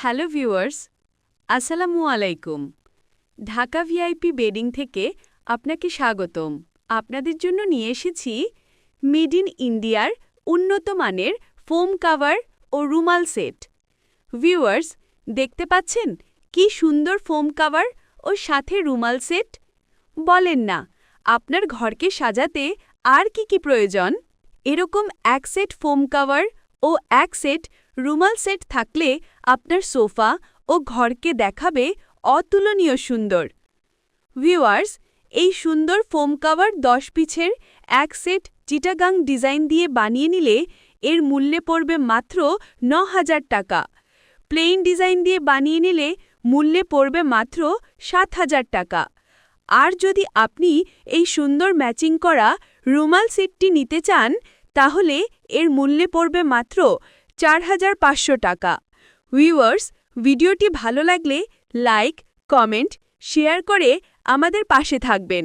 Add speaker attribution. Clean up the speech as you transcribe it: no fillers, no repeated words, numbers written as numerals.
Speaker 1: Hello viewers, আসসালামু আলাইকুম। Dhaka VIP bedding থেকে আপনাকে স্বাগতম। আপনাদের জন্য নিয়ে এসেছি মেড ইন ইন্ডিয়ার উন্নত মানের ফোম কাভার ও রুমাল সেট। ভিউয়ার্স, দেখতে পাচ্ছেন কি সুন্দর ফোম কাভার ও সাথে রুমাল সেট। বলেন না, আপনার ঘরকে সাজাতে আর কি প্রয়োজন? এরকম এক সেট ফোম কাভার ও এক সেট রুমাল সেট থাকলে আপনার সোফা ও ঘরকে দেখাবে অতুলনীয় সুন্দর। ভিউয়ার্স, এই সুন্দর ফোম কাভার 10 পিসের এক সেট চিটাগাং ডিজাইন দিয়ে বানিয়ে নিলে এর মূল্যে পড়বে মাত্র ৯,০০০ টাকা। প্লেন ডিজাইন দিয়ে বানিয়ে নিলে মূল্যে পড়বে মাত্র ৭,০০০ টাকা। আর যদি আপনি এই সুন্দর ম্যাচিং করা রুমাল সেটটি নিতে চান, তাহলে এর মূল্যে পড়বে মাত্র ৪,৫০০ টাকা। ভিউয়ার্স, ভিডিওটি ভালো লাগলে লাইক, কমেন্ট, শেয়ার করে আমাদের পাশে থাকবেন।